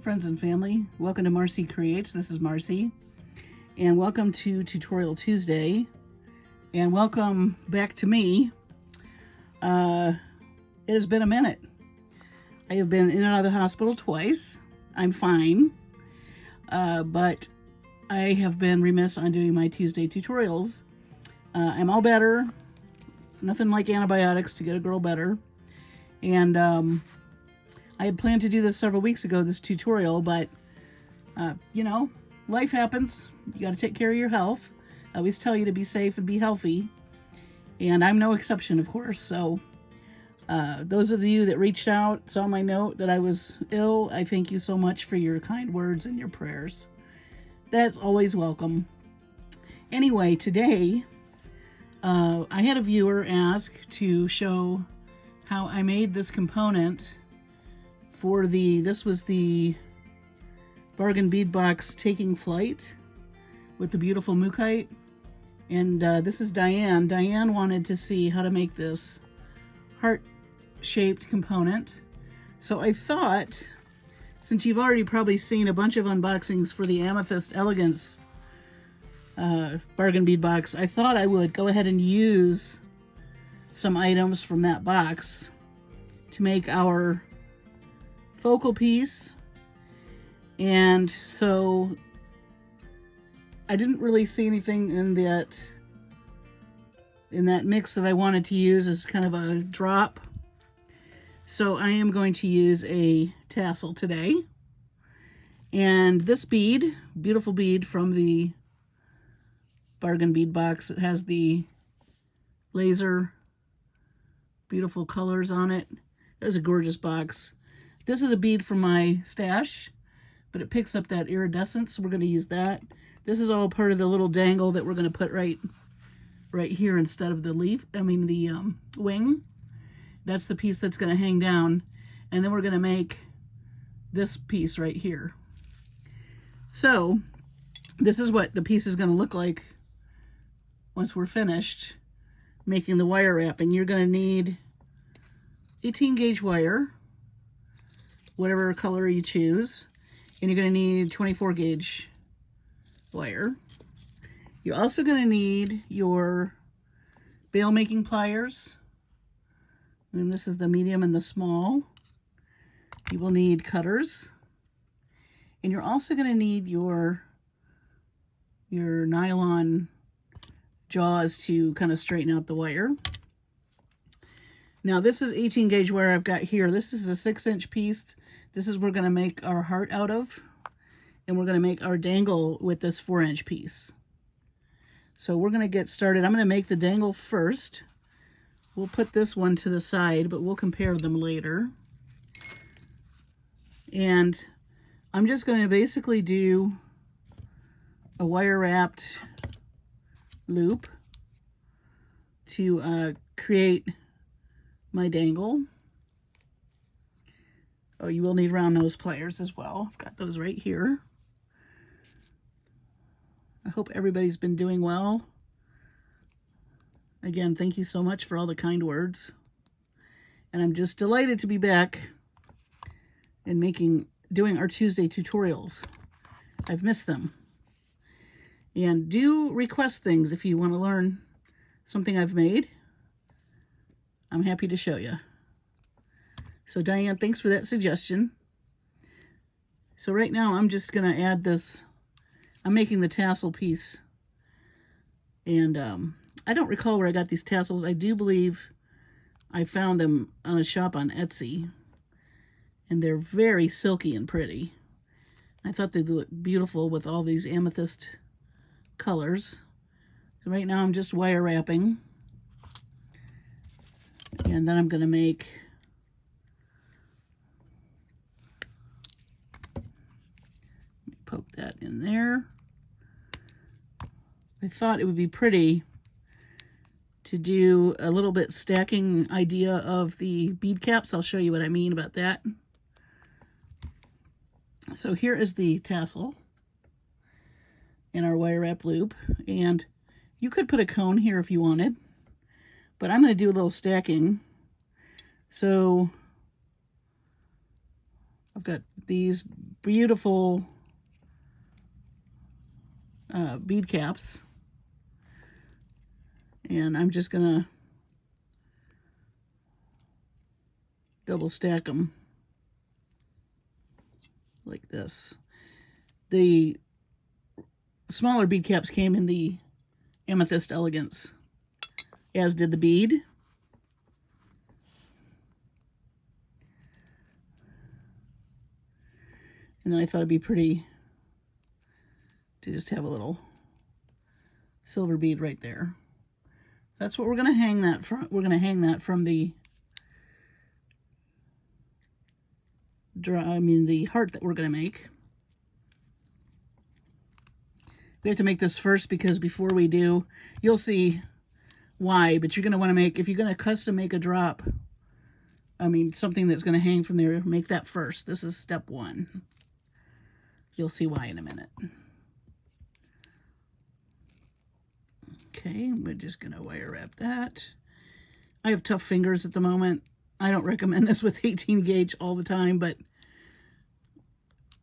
friends and family. Welcome to Marcie Creates. This is Marcie, and welcome to Tutorial Tuesday, and welcome back to me. It has been a minute. I have been in and out of the hospital twice. I'm fine, but I have been remiss on doing my Tuesday tutorials. I'm all better. Nothing like antibiotics to get a girl better. And I had planned to do this several weeks ago, this tutorial, but you know, life happens. You got to take care of your health. I always tell you to be safe and be healthy, and I'm no exception, of course. So those of you that reached out, saw my note that I was ill, I thank you so much for your kind words and your prayers. That's always welcome. Anyway, today I had a viewer ask to show how I made this component for this was the Bargain Bead Box Taking Flight with the beautiful Mookite. And this is Diane. Diane wanted to see how to make this heart-shaped component. So I thought, since you've already probably seen a bunch of unboxings for the Amethyst Elegance Bargain Bead Box, I thought I would go ahead and use some items from that box to make our focal piece. And so I didn't really see anything in that mix that I wanted to use as kind of a drop. So I am going to use a tassel today. And this bead, beautiful bead from the Bargain Bead Box, it has the laser, beautiful colors on it. It was a gorgeous box. This is a bead from my stash, but it picks up that iridescence, so we're going to use that. This is all part of the little dangle that we're going to put right here instead of the leaf. I mean the wing. That's the piece that's going to hang down, and then we're going to make this piece right here. So this is what the piece is going to look like once we're finished making the wire wrapping. You're going to need 18 gauge wire, whatever color you choose, and you're going to need 24 gauge wire. You're also going to need your bail making pliers, and this is the medium and the small. You will need cutters, and you're also going to need your nylon jaws to kind of straighten out the wire. Now this is 18 gauge wire I've got here. This is a 6-inch piece. This is we're going to make our heart out of, and we're going to make our dangle with this 4-inch piece. So we're going to get started. I'm going to make the dangle first. We'll put this one to the side, but we'll compare them later. And I'm just going to basically do a wire wrapped loop to create my dangle. Oh, you will need round nose pliers as well. I've got those right here. I hope everybody's been doing well. Again, thank you so much for all the kind words. And I'm just delighted to be back and doing our Tuesday tutorials. I've missed them. And do request things if you want to learn something I've made. I'm happy to show you. So Diane, thanks for that suggestion. So right now I'm just going to add this. I'm making the tassel piece. And I don't recall where I got these tassels. I do believe I found them on a shop on Etsy. And they're very silky and pretty. I thought they'd look beautiful with all these amethyst colors. So right now I'm just wire wrapping. And then I'm going to make poke that in there. I thought it would be pretty to do a little bit stacking idea of the bead caps. I'll show you what I mean about that. So here is the tassel in our wire wrap loop, and you could put a cone here if you wanted, but I'm going to do a little stacking. So I've got these beautiful bead caps, and I'm just gonna double stack them like this. The smaller bead caps came in the Amethyst Elegance, as did the bead. And then I thought it'd be pretty to just have a little silver bead right there. That's what we're going to hang that from. We're going to hang that from the the heart that we're going to make. We have to make this first because before we do, you'll see why, but you're going to want to make, if you're going to custom make a drop, something that's going to hang from there, make that first. This is step one. You'll see why in a minute. Okay, we're just going to wire wrap that. I have tough fingers at the moment. I don't recommend this with 18 gauge all the time, but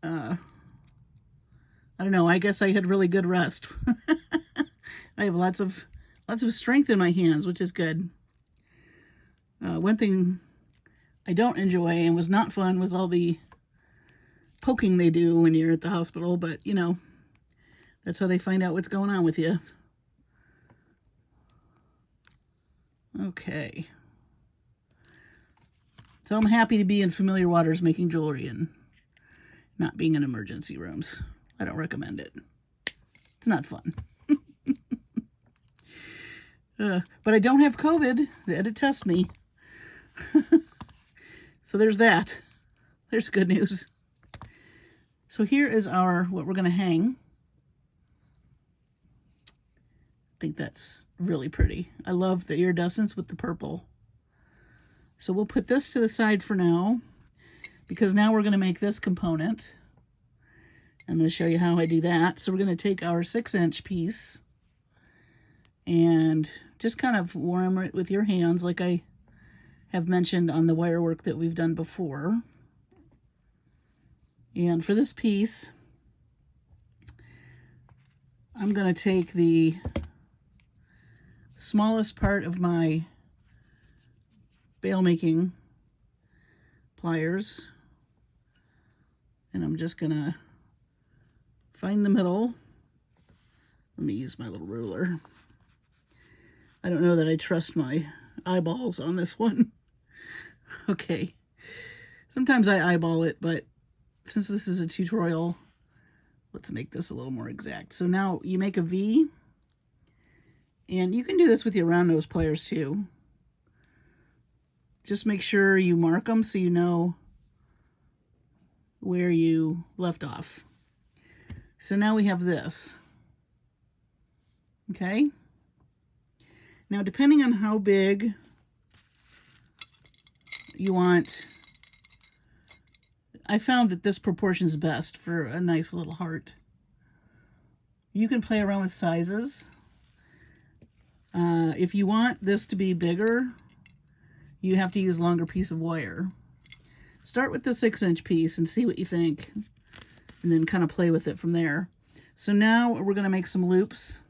I don't know. I guess I had really good rest. I have lots of strength in my hands, which is good. One thing I don't enjoy and was not fun was all the poking they do when you're at the hospital, but you know, that's how they find out what's going on with you. Okay. So I'm happy to be in familiar waters making jewelry and not being in emergency rooms. I don't recommend it. It's not fun. But I don't have COVID. They had to test me. So there's that. There's good news. So here is what we're going to hang. I think that's really pretty. I love the iridescence with the purple. So we'll put this to the side for now, because now we're going to make this component. I'm going to show you how I do that. So we're going to take our 6-inch piece and just kind of warm it with your hands like I have mentioned on the wire work that we've done before. And for this piece, I'm going to take the smallest part of my bail making pliers, and I'm just going to find the middle. Let me use my little ruler. I don't know that I trust my eyeballs on this one. Okay. Sometimes I eyeball it, but since this is a tutorial, let's make this a little more exact. So now you make a V, and you can do this with your round nose pliers too. Just make sure you mark them so you know where you left off. So now we have this. Okay? Now, depending on how big you want, I found that this proportion is best for a nice little heart. You can play around with sizes. If you want this to be bigger, you have to use a longer piece of wire. Start with the 6-inch piece and see what you think, and then kind of play with it from there. So now we're going to make some loops.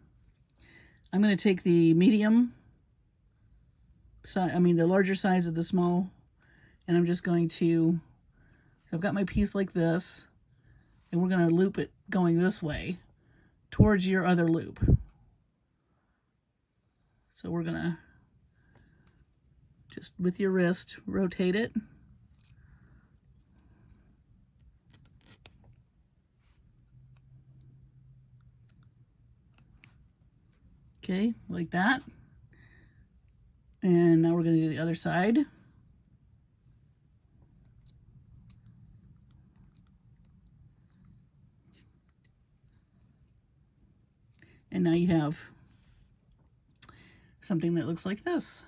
I'm going to take the medium size, the larger size of the small, and I'm just going to, I've got my piece like this, and we're going to loop it going this way towards your other loop. So we're going to just, with your wrist, rotate it. Okay, like that. And now we're going to do the other side. And now you have something that looks like this.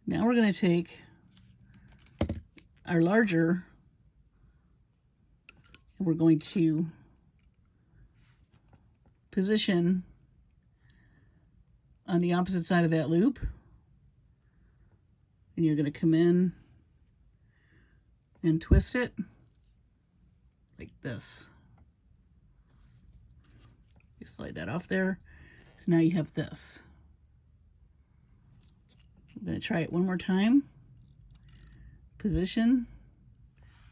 Now we're going to take our larger, and we're going to position on the opposite side of that loop. And you're going to come in and twist it like this. You slide that off there. So now you have this. I'm going to try it one more time. Position.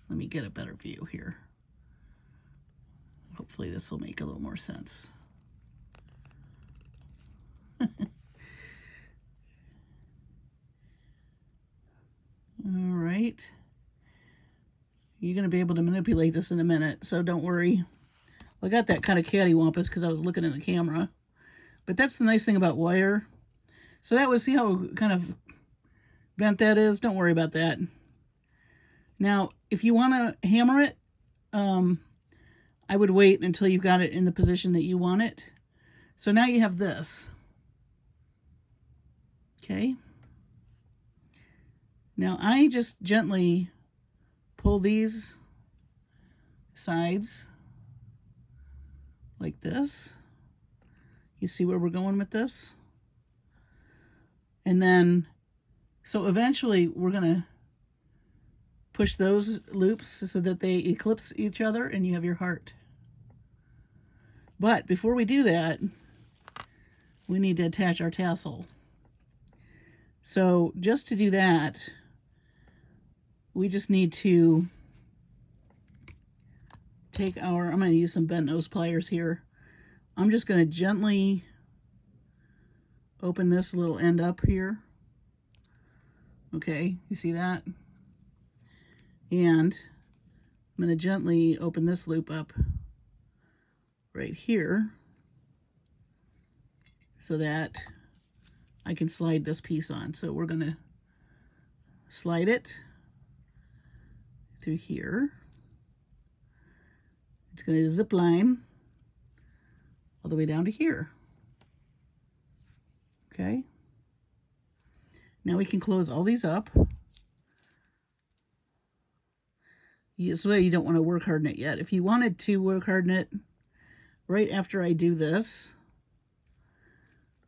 Let me get a better view here. Hopefully this will make a little more sense. All right. You're going to be able to manipulate this in a minute, so don't worry. I got that kind of cattywampus because I was looking in the camera. But that's the nice thing about wire. So that was, see how kind of bent that is? Don't worry about that. Now, if you want to hammer it, I would wait until you've got it in the position that you want it. So now you have this. Okay. Now I just gently pull these sides like this. You see where we're going with this? And then, so eventually we're going to push those loops so that they eclipse each other and you have your heart. But before we do that, we need to attach our tassel. So just to do that, we just need to take our, I'm going to use some bent nose pliers here. I'm just going to gently open this little end up here. Okay, you see that? And I'm going to gently open this loop up right here so that I can slide this piece on. So we're going to slide it through here. It's going to zip line all the way down to here. Okay. Now we can close all these up. This way you don't want to work harden it yet. If you wanted to work harden it right after I do this,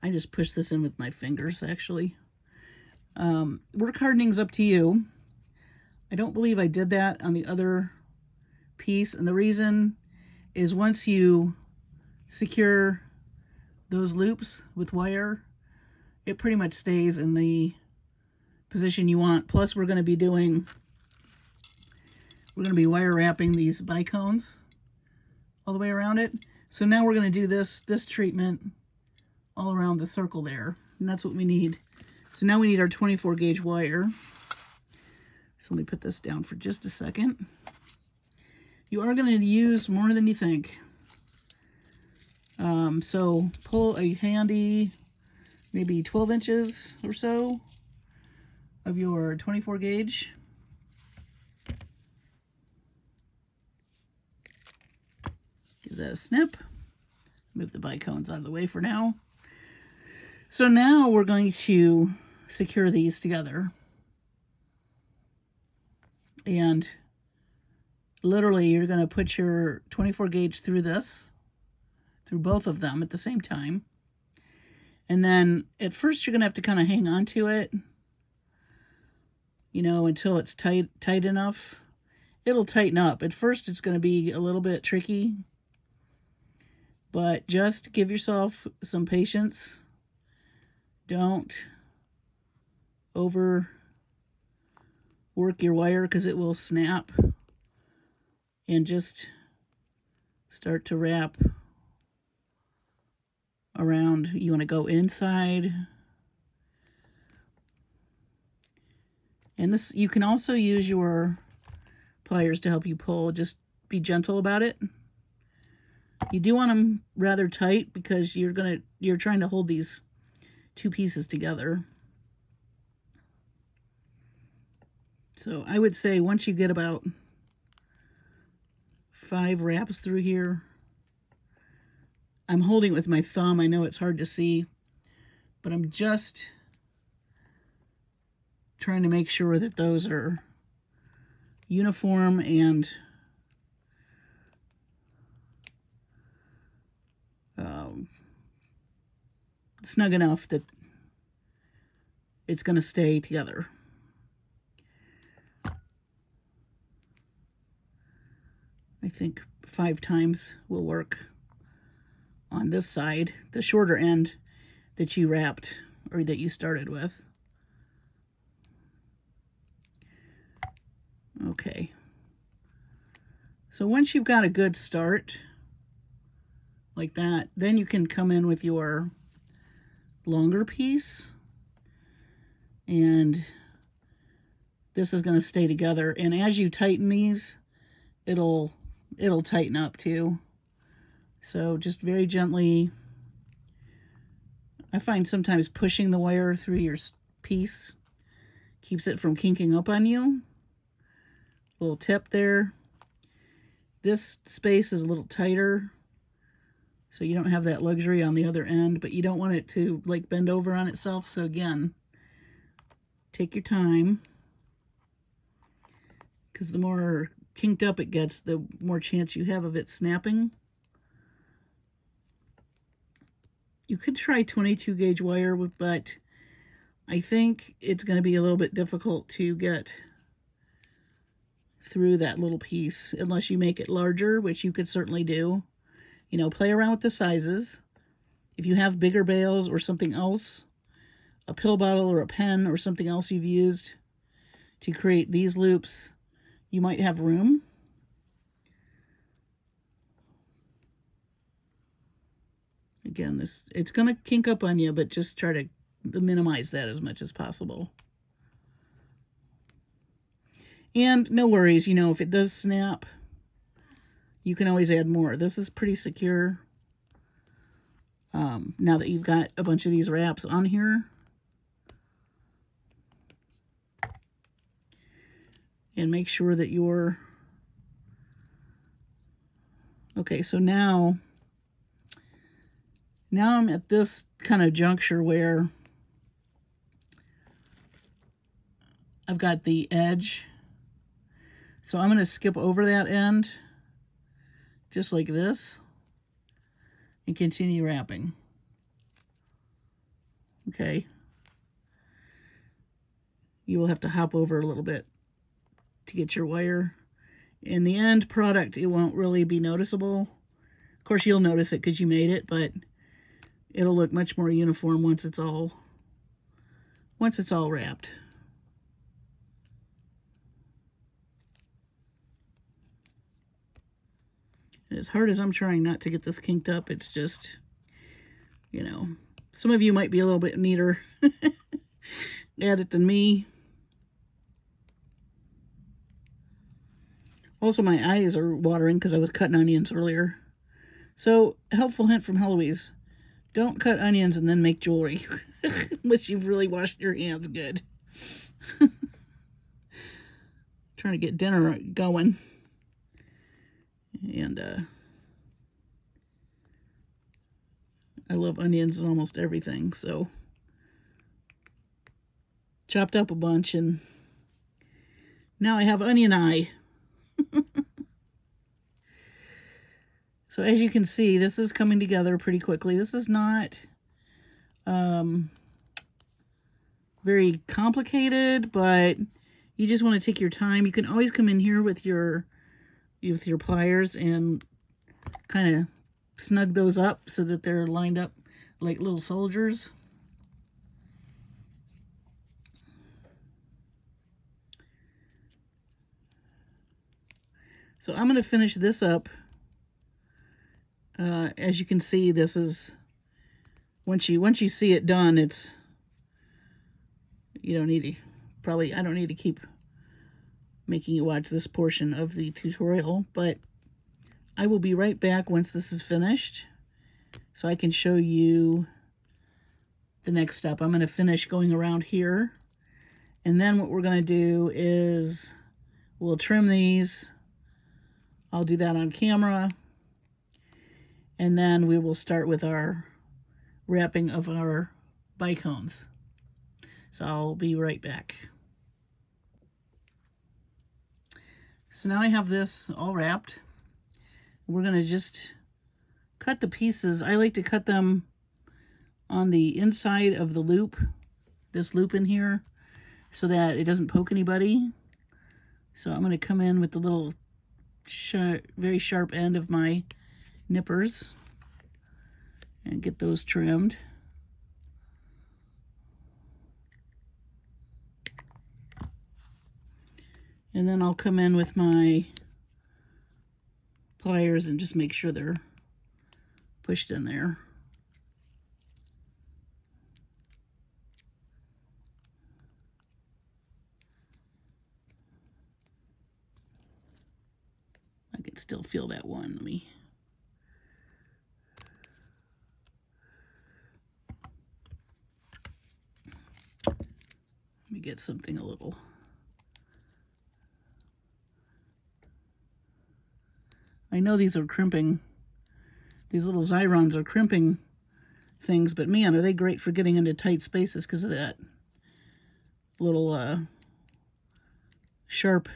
I just push this in with my fingers actually. Work hardening's up to you. I don't believe I did that on the other piece, and the reason is once you secure those loops with wire, it pretty much stays in the position you want. Plus we're going to be wire wrapping these bicones all the way around it. So now we're going to do this treatment all around the circle there, and that's what we need. So now we need our 24 gauge wire. So let me put this down for just a second. You are going to use more than you think. So pull a handy, maybe 12 inches or so of your 24 gauge. Give that a snip. Move the bicones out of the way for now. So now we're going to secure these together. And literally you're going to put your 24 gauge through this, through both of them at the same time. And then at first you're going to have to kind of hang on to it, you know, until it's tight enough. It'll tighten up. At first it's going to be a little bit tricky, but just give yourself some patience. Don't overwork your wire because it will snap, and just start to wrap around. You want to go inside. And this, you can also use your pliers to help you pull. Just be gentle about it. You do want them rather tight because you're trying to hold these two pieces together. So I would say once you get about 5 wraps through here, I'm holding it with my thumb. I know it's hard to see, but I'm just trying to make sure that those are uniform and snug enough that it's going to stay together. I think 5 times will work on this side, the shorter end that you wrapped or that you started with. Okay. So once you've got a good start like that, then you can come in with your longer piece, and this is going to stay together. And as you tighten these, it'll tighten up too. So just very gently. I find sometimes pushing the wire through your piece keeps it from kinking up on you. A little tip there. This space is a little tighter, so you don't have that luxury on the other end, but you don't want it to like bend over on itself. So again, take your time, because the more kinked up it gets, the more chance you have of it snapping. You could try 22 gauge wire, but I think it's going to be a little bit difficult to get through that little piece unless you make it larger, which you could certainly do. You know, play around with the sizes. If you have bigger bales or something else, a pill bottle or a pen or something else you've used to create these loops, you might have room. Again, it's going to kink up on you, but just try to minimize that as much as possible. And no worries, you know, if it does snap, you can always add more. This is pretty secure. Now that you've got a bunch of these wraps on here. And make sure that you're... Okay, so now I'm at this kind of juncture where I've got the edge. So I'm going to skip over that end, just like this, and continue wrapping. Okay. You will have to hop over a little bit to get your wire. In the end product, it won't really be noticeable. Of course, you'll notice it because you made it, but it'll look much more uniform once it's all wrapped. As hard as I'm trying not to get this kinked up, it's just, you know, some of you might be a little bit neater at it than me. Also, my eyes are watering because I was cutting onions earlier. So, helpful hint from Heloise. Don't cut onions and then make jewelry. Unless you've really washed your hands good. Trying to get dinner going. And I love onions and almost everything, so chopped up a bunch, and now I have onion eye. So as you can see, this is coming together pretty quickly. This is not very complicated, but you just want to take your time. You can always come in here with your pliers and kind of snug those up so that they're lined up like little soldiers. So I'm going to finish this up. As you can see, this is once you see it done, it's you don't need to I don't need to keep making you watch this portion of the tutorial, but I will be right back once this is finished so I can show you the next step. I'm going to finish going around here, and then what we're going to do is we'll trim these. I'll do that on camera, and then we will start with our wrapping of our bicones. So I'll be right back. So now I have this all wrapped. We're going to just cut the pieces. I like to cut them on the inside of the loop, this loop in here, so that it doesn't poke anybody. So I'm going to come in with the little very sharp end of my nippers and get those trimmed. And then I'll come in with my pliers and just make sure they're pushed in there. I can still feel that one. Let me get something a little. I know these are crimping. These little Xyrons are crimping things, but man, are they great for getting into tight spaces because of that little sharp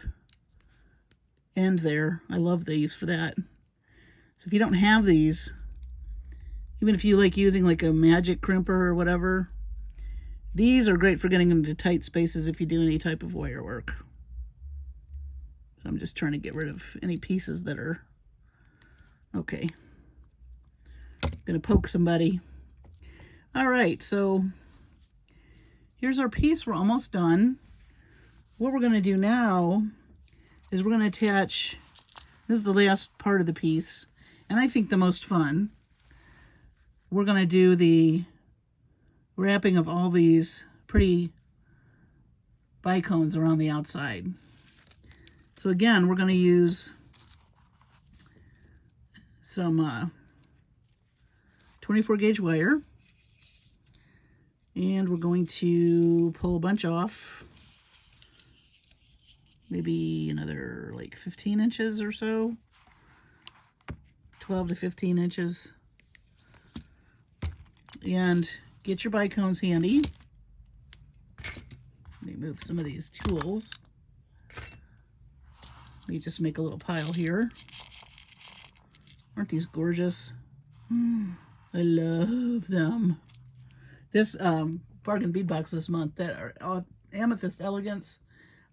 end there. I love these for that. So if you don't have these, even if you like using like a magic crimper or whatever, these are great for getting into tight spaces if you do any type of wire work. So I'm just trying to get rid of any pieces that are okay. Gonna poke somebody. All right, so here's our piece. We're almost done. What we're gonna do now is we're gonna attach, this is the last part of the piece, and I think the most fun. We're gonna do the wrapping of all these pretty bicones around the outside. So again, we're gonna use some 24 gauge wire, and we're going to pull a bunch off, maybe another like 15 inches or so, 12 to 15 inches, and get your bicones handy. Let me move some of these tools. Let me just make a little pile here. Aren't these gorgeous? I love them. This bargain bead box this month, that are Amethyst Elegance,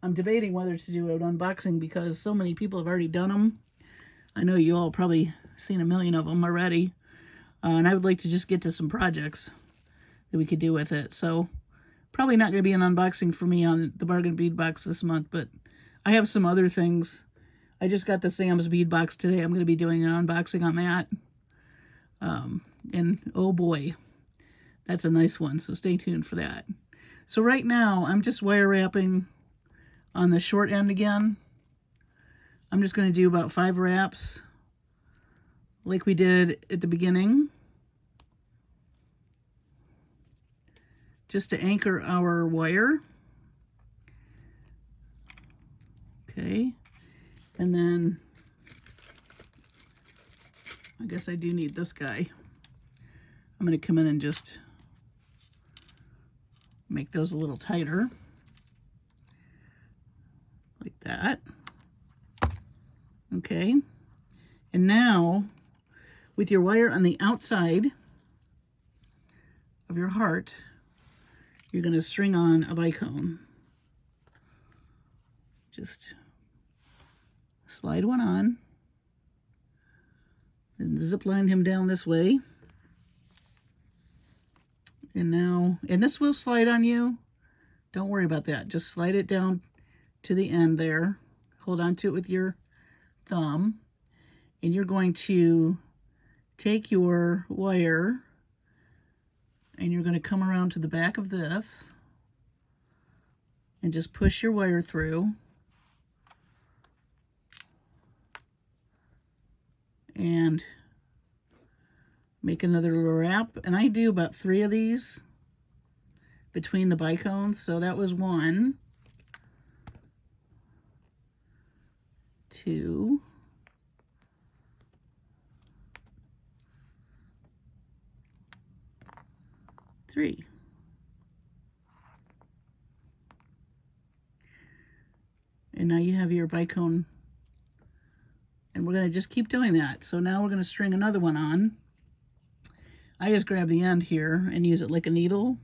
I'm debating whether to do an unboxing because so many people have already done them. I know you all probably seen a million of them already. And I would like to just get to some projects that we could do with it. So probably not going to be an unboxing for me on the bargain bead box this month, but I have some other things. I just got the Sam's bead box today. I'm going to be doing an unboxing on that. And oh boy, that's a nice one. So stay tuned for that. So right now I'm just wire wrapping on the short end again. I'm just going to do about 5 wraps like we did at the beginning, just to anchor our wire. Okay. And then I guess I do need this guy. I'm going to come in and just make those a little tighter, like that. Okay. And now, with your wire on the outside of your heart, you're going to string on a bicone. Just slide one on and zip line him down this way. And now, and this will slide on you. Don't worry about that. Just slide it down to the end there. Hold on to it with your thumb. And you're going to take your wire and you're going to come around to the back of this and just push your wire through. And make another little wrap. And I do about 3 of these between the bicones. So that was 1, 2, 3. And now you have your bicone, and we're going to just keep doing that. So now we're going to string another one on. I just grab the end here and use it like a needle.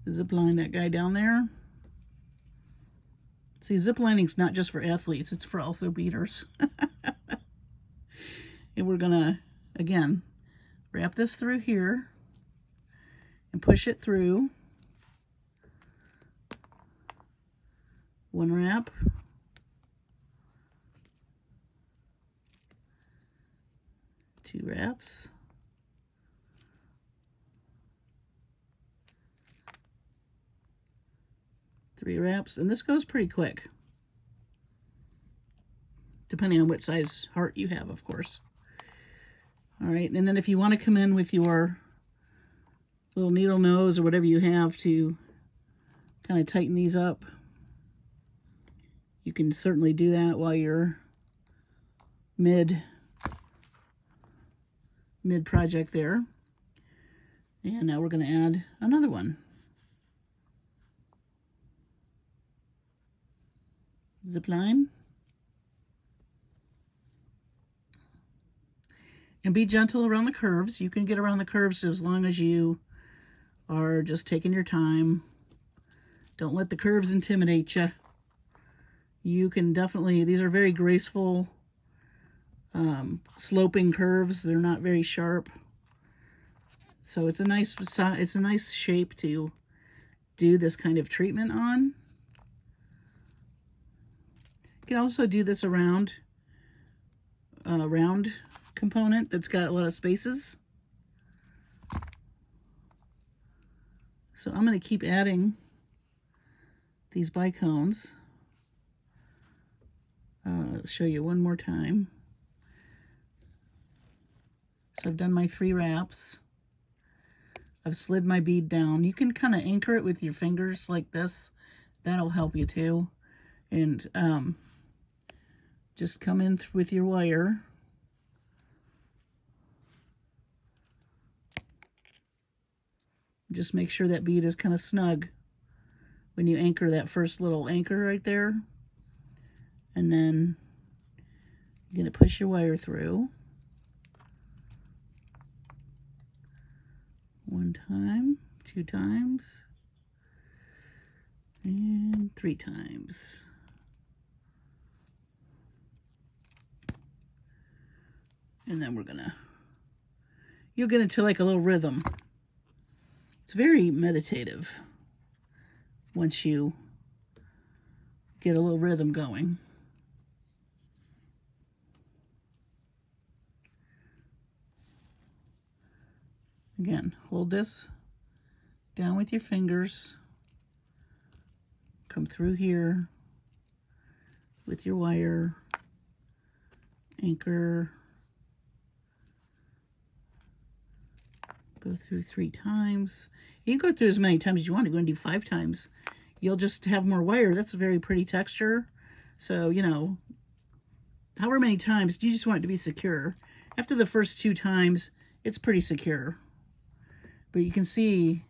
Zip line that guy down there. See, zip lining's not just for athletes, it's for also beaders. And we're gonna, again, wrap this through here and push it through. One wrap. Two wraps. Three wraps, and this goes pretty quick, depending on what size heart you have, of course. All right, and then if you want to come in with your little needle nose or whatever you have to kind of tighten these up, you can certainly do that while you're mid project there. And now we're going to add another one. Zip line. And be gentle around the curves. You can get around the curves as long as you are just taking your time. Don't let the curves intimidate you. You can definitely, these are very graceful, sloping curves. They're not very sharp. So it's a nice shape to do this kind of treatment on. You can also do this around round component that's got a lot of spaces. So I'm going to keep adding these bicones. Show you one more time. So I've done my 3 wraps. I've slid my bead down. You can kind of anchor it with your fingers like this. That'll help you too. And just come in with your wire. Just make sure that bead is kind of snug when you anchor that first little anchor right there. And then you're going to push your wire through. 1 time, 2 times, and 3 times. And then you'll get into like a little rhythm. It's very meditative once you get a little rhythm going. Again, hold this down with your fingers. Come through here with your wire. Anchor. Go through 3 times. You can go through as many times as you want. You're going to do 5 times. You'll just have more wire. That's a very pretty texture. So, you know, however many times, you just want it to be secure. After the first 2 times, it's pretty secure. But you can see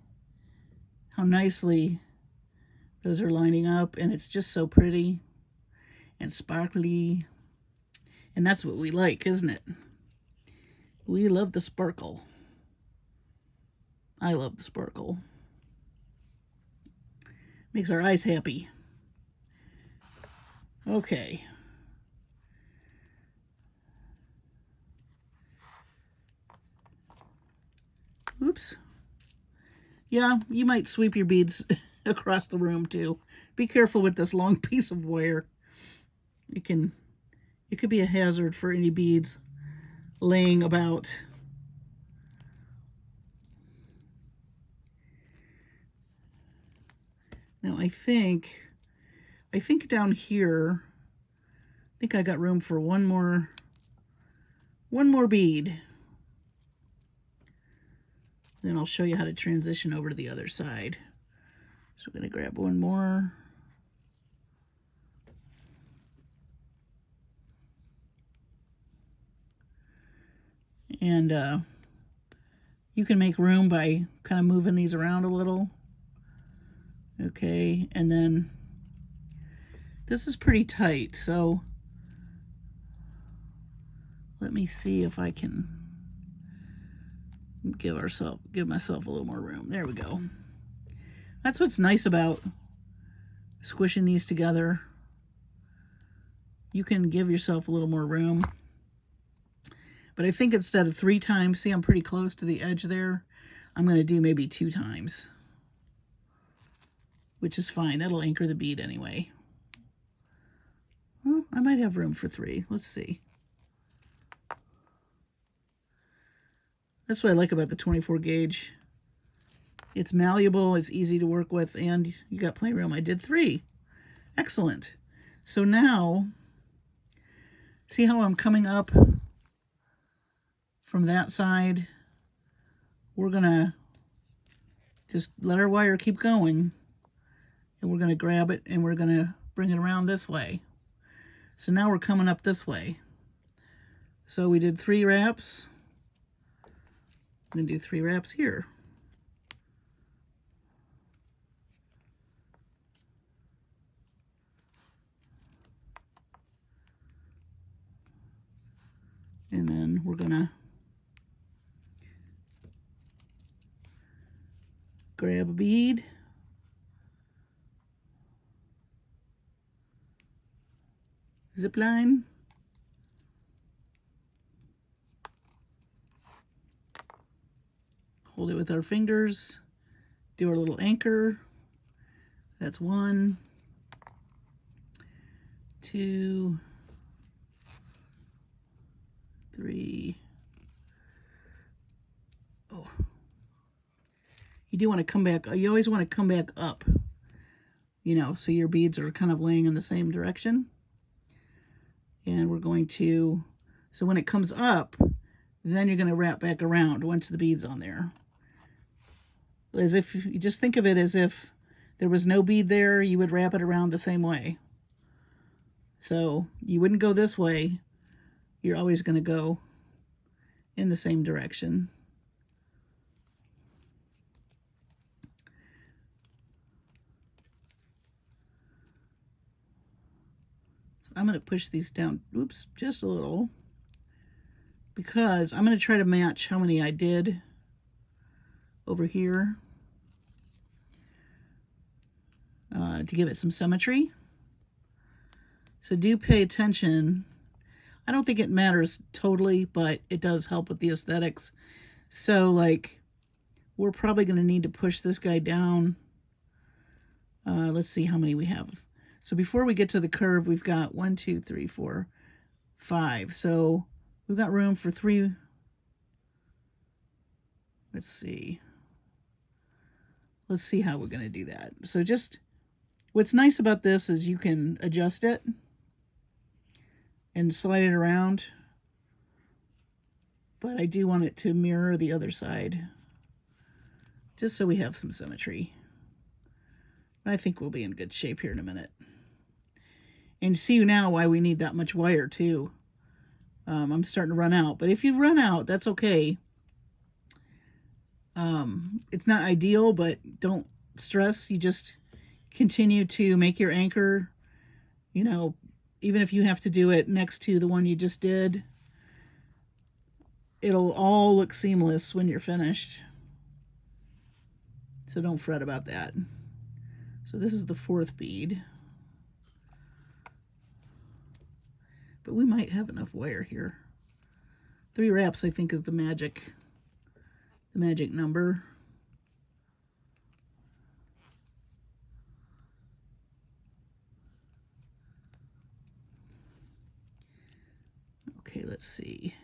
how nicely those are lining up, and it's just so pretty and sparkly. And that's what we like, isn't it? We love the sparkle. I love the sparkle. Makes our eyes happy. Okay. Oops. Yeah, you might sweep your beads across the room too. Be careful with this long piece of wire. It could be a hazard for any beads laying about. Now I think down here, I think I got room for one more bead. Then I'll show you how to transition over to the other side. So we're going to grab one more. And you can make room by kind of moving these around a little. Okay, and then this is pretty tight, so let me see if I can give myself a little more room. There we go. That's what's nice about squishing these together. you can give yourself a little more room. But I think instead of 3 times, see I'm pretty close to the edge there, I'm going to do maybe 2 times. Which is fine. That'll anchor the bead anyway. Well, I might have room for 3. Let's see. That's what I like about the 24 gauge. It's malleable, it's easy to work with, and you got plenty of room. I did 3. Excellent. So now, see how I'm coming up from that side? We're going to just let our wire keep going, and we're going to grab it, and we're going to bring it around this way. So now we're coming up this way. So we did 3 wraps. I'm going to do 3 wraps here. And then we're going to grab a bead. Zip line. Hold it with our fingers. Do our little anchor. That's 1, 2, 3. Oh. You do want to come back. You always want to come back up. You know, so your beads are kind of laying in the same direction. And we're going to, so when it comes up, then you're going to wrap back around once the bead's on there. As if, you just think of it as if there was no bead there, you would wrap it around the same way. So you wouldn't go this way. You're always going to go in the same direction. So I'm going to push these down, oops, just a little, because I'm going to try to match how many I did over here to give it some symmetry. So do pay attention. I don't think it matters totally, but it does help with the aesthetics. So like, we're probably going to need to push this guy down. Let's see how many we have. So before we get to the curve, we've got 1, 2, 3, 4, 5. So we've got room for 3. Let's see. Let's see how we're going to do that. So just, what's nice about this is you can adjust it and slide it around. But I do want it to mirror the other side, just so we have some symmetry. I think we'll be in good shape here in a minute. And see now why we need that much wire too. I'm starting to run out, but if you run out, that's okay. It's not ideal, but don't stress. You just continue to make your anchor, you know, even if you have to do it next to the one you just did. It'll all look seamless when you're finished. So don't fret about that. So this is the 4th bead. But we might have enough wire here. 3 wraps, I think, is the magic number. Okay, let's see.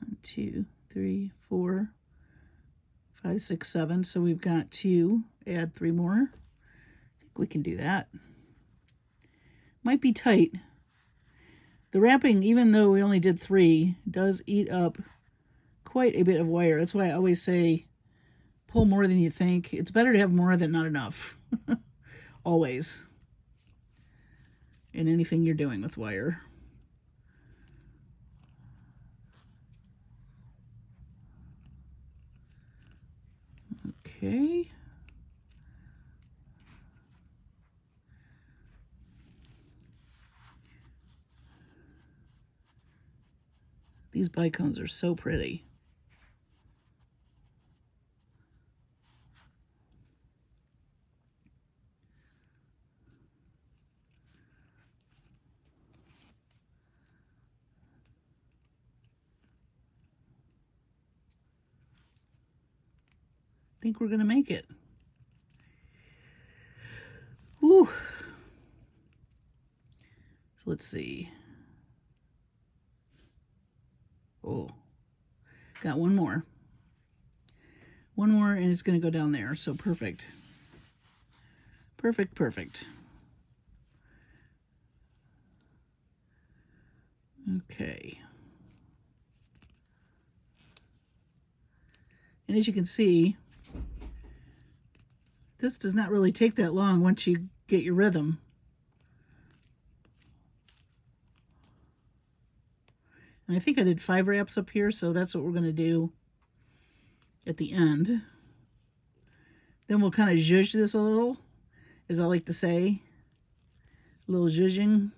1, 2, 3, 4, 5, 6, 7. So we've got 2. Add 3 more. I think we can do that. Might be tight. The wrapping, even though we only did 3, does eat up quite a bit of wire. That's why I always say pull more than you think. It's better to have more than not enough. Always. In anything you're doing with wire. Okay. These bicones are so pretty. think we're going to make it. Whew. So let's see. Oh, got one more. One more, and it's going to go down there. So perfect. Perfect, perfect. Okay. And as you can see, this does not really take that long once you get your rhythm. And I think I did 5 wraps up here, so that's what we're going to do at the end. Then we'll kind of zhuzh this a little, as I like to say. A little zhuzhing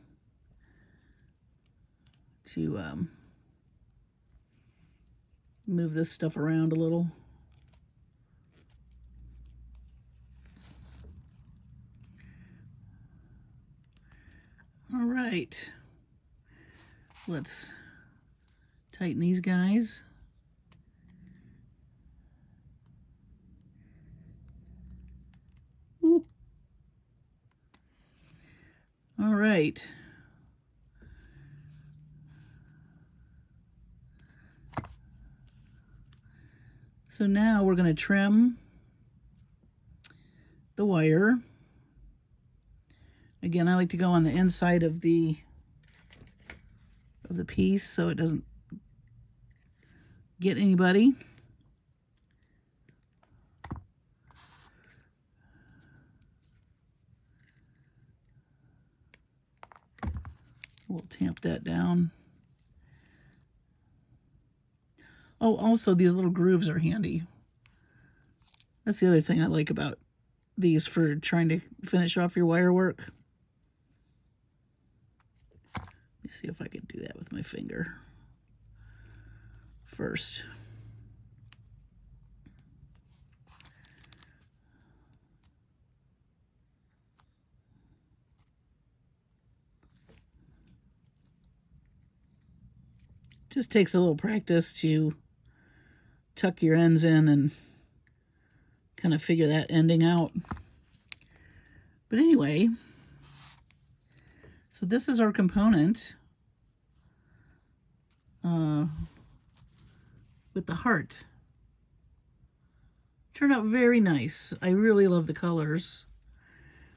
to move this stuff around a little. All right, let's tighten these guys. Ooh. All right. So now we're going to trim the wire. Again, I like to go on the inside of the piece so it doesn't get anybody. We'll tamp that down. Oh, also these little grooves are handy. That's the other thing I like about these for trying to finish off your wire work. Let me see if I can do that with my finger first. Just takes a little practice to tuck your ends in and kind of figure that ending out. But anyway, so this is our component with the heart. Turned out very nice. I really love the colors.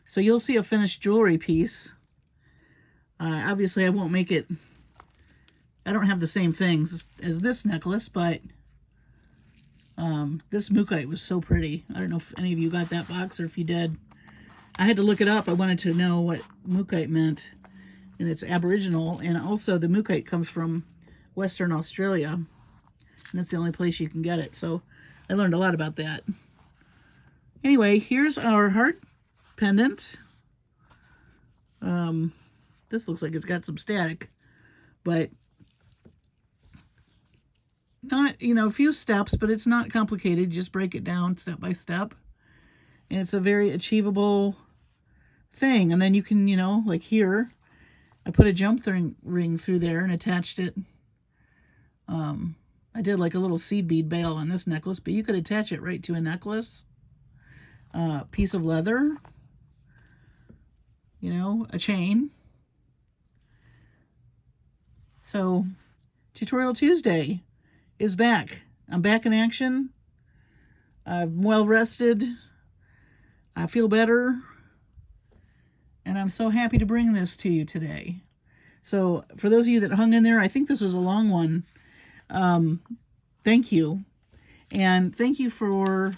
So you'll see a finished jewelry piece. Obviously I won't make it, I don't have the same things as this necklace, but this mookaite was so pretty. I don't know if any of you got that box or if you did. I had to look it up. I wanted to know what mookaite meant, and it's Aboriginal, and also the mookaite comes from Western Australia, and that's the only place you can get it. So I learned a lot about that. Anyway, here's our heart pendant. This looks like it's got some static, but not, you know, a few steps, but it's not complicated. Just break it down step by step. And it's a very achievable thing. And then you can, you know, like here, I put a jump ring through there and attached it. I did like a little seed bead bail on this necklace, but you could attach it right to a necklace. Piece of leather, you know, a chain. So, Tutorial Tuesday is back. I'm back in action. I'm well rested. I feel better. And I'm so happy to bring this to you today. So, for those of you that hung in there, I think this was a long one. Thank you. And thank you for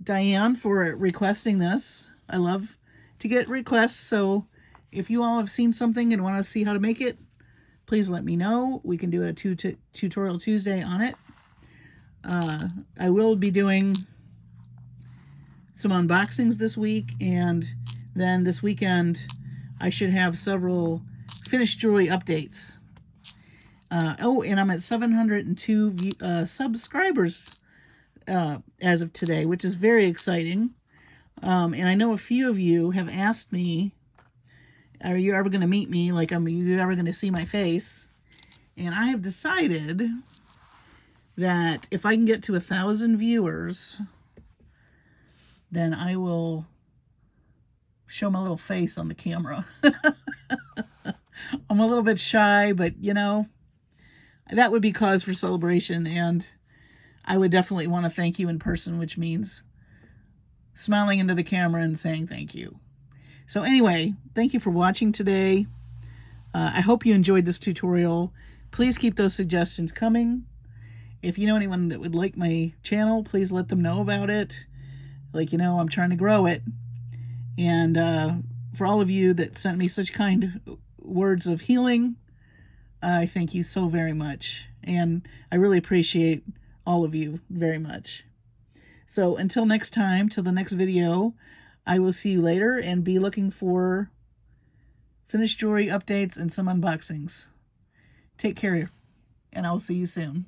Diane for requesting this. I love to get requests, so if you all have seen something and want to see how to make it, please let me know. We can do a Tutorial Tuesday on it. I will be doing some unboxings this week, and then this weekend I should have several finished jewelry updates. Oh, and I'm at 702 subscribers as of today, which is very exciting. And I know a few of you have asked me, are you ever going to meet me? Like, are you ever going to see my face? And I have decided that if I can get to 1,000 viewers, then I will show my little face on the camera. I'm a little bit shy, but you know, that would be cause for celebration, and I would definitely want to thank you in person, which means smiling into the camera and saying thank you. So anyway, thank you for watching today. I hope you enjoyed this tutorial. Please keep those suggestions coming. If you know anyone that would like my channel, please let them know about it. Like, you know, I'm trying to grow it. And for all of you that sent me such kind words of healing, I thank you so very much. And I really appreciate all of you very much. So until next time, till the next video, I will see you later, and be looking for finished jewelry updates and some unboxings. Take care, and I'll see you soon.